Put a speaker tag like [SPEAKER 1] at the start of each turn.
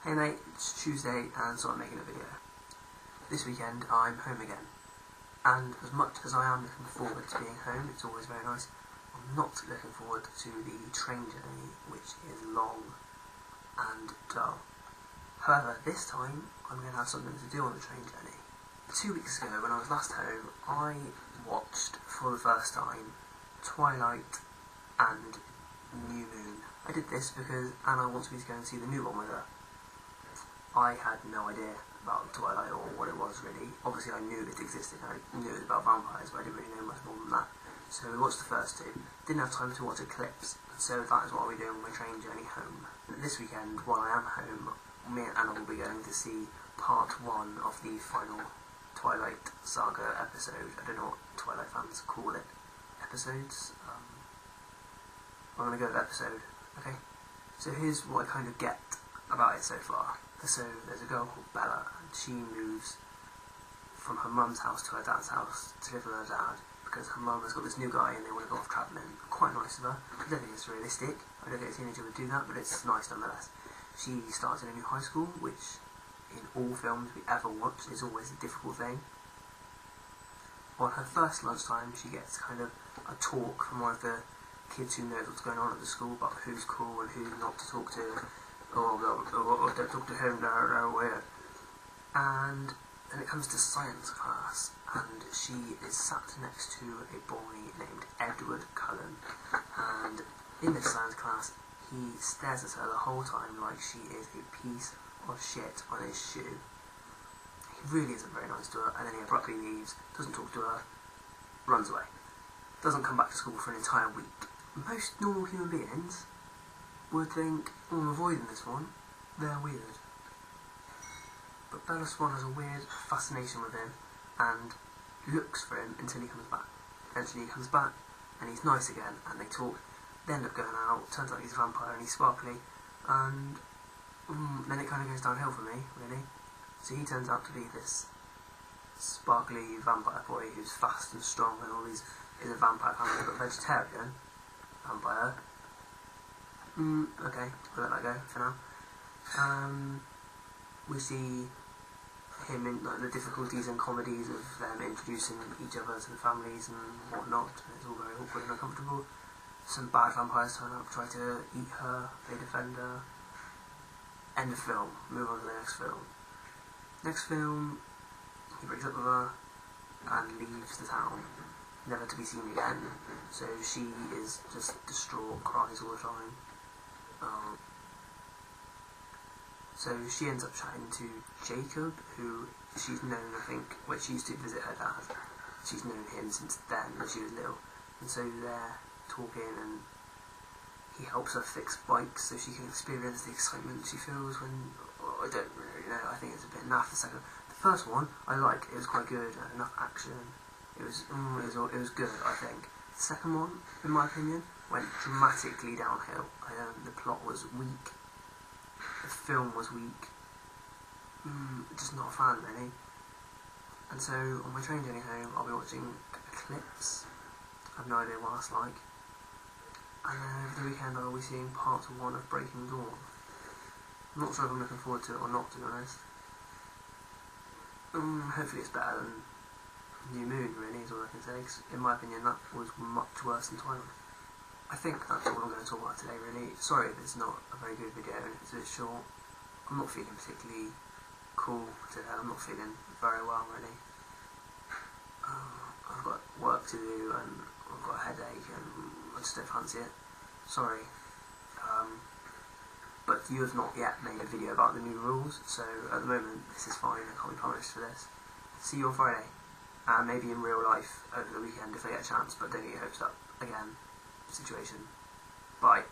[SPEAKER 1] Hey mate, it's Tuesday and so I'm making a video. This weekend I'm home again, and as much as I am looking forward to being home, it's always very nice, I'm not looking forward to the train journey, which is long and dull. However, this time I'm going to have something to do on the train journey. 2 weeks ago when I was last home, I watched for the first time Twilight and New Moon. I did this because Anna wants me to go and see the new one with her. I had no idea about Twilight or what it was really. Obviously I knew it existed, I knew it was about vampires, but I didn't really know much more than that. So we watched the first two, didn't have time to watch eclipse, so that is what I'll be doing on my train journey home. This weekend, while I am home, me and Anna will be going to see part 1 of the final Twilight saga episode. I don't know what Twilight fans call it. Episodes? I'm going to go with episode, okay? So here's what I kind of get about it so far. So there's a girl called Bella, and she moves from her mum's house to her dad's house to live with her dad because her mum has got this new guy and they want to go off travelling. Quite nice of her. I don't think it's realistic. I don't think a teenager would do that, but it's nice nonetheless. She starts in a new high school, which in all films we ever watch is always a difficult thing. On her first lunchtime, she gets kind of a talk from one of the kids who knows what's going on at the school about who's cool and who's not to talk to. Don't talk to him, where. And then it comes to science class, and she is sat next to a boy named Edward Cullen, and in this science class he stares at her the whole time like she is a piece of shit on his shoe. He really isn't very nice to her, and then he abruptly leaves, doesn't talk to her, runs away. Doesn't come back to school for an entire week. Most normal human beings would think, oh, I'm avoiding this one, they're weird. But Bella Swan has a weird fascination with him and looks for him until he comes back. Eventually he comes back and he's nice again and they talk, they end up going out, turns out he's a vampire and he's sparkly, and then it kind of goes downhill for me, really. So he turns out to be this sparkly vampire boy who's fast and strong and all these, is a vampire family but vegetarian vampire. Okay, I'll let that go for now. We see him in like, the difficulties and comedies of them introducing each other to the families and whatnot. It's all very awkward and uncomfortable. Some bad vampires turn up, try to eat her, they defend her. End of film, move on to the next film. Next film, he breaks up with her and leaves the town, never to be seen again. So she is just distraught, cries all the time. So she ends up chatting to Jacob, who she's known, I think, when she used to visit her dad. She's known him since then, when she was little. And so they're talking and he helps her fix bikes so she can experience the excitement she feels when, I don't really know, I think it's a bit naff the second. The first one, I liked, it was quite good, had enough action. It was good, I think. The second one, in my opinion, went dramatically downhill. The plot was weak. The film was weak. Just not a fan, really. And so, on my train journey home, I'll be watching Eclipse. I have no idea what that's like. And then over the weekend, I'll be seeing part 1 of Breaking Dawn. I'm not sure if I'm looking forward to it or not, to be honest. Hopefully it's better than New Moon, really, is all I can say. 'Cause in my opinion, that was much worse than Twilight. I think that's all I'm going to talk about today, really. Sorry if it's not a very good video and it's a bit short. I'm not feeling particularly cool today. I'm not feeling very well, really. I've got work to do and I've got a headache and I just don't fancy it. Sorry. But you have not yet made a video about the new rules, so at the moment this is fine. I can't be punished for this. See you on Friday. And maybe in real life over the weekend if I get a chance, but don't get your hopes up again. Situation. Bye.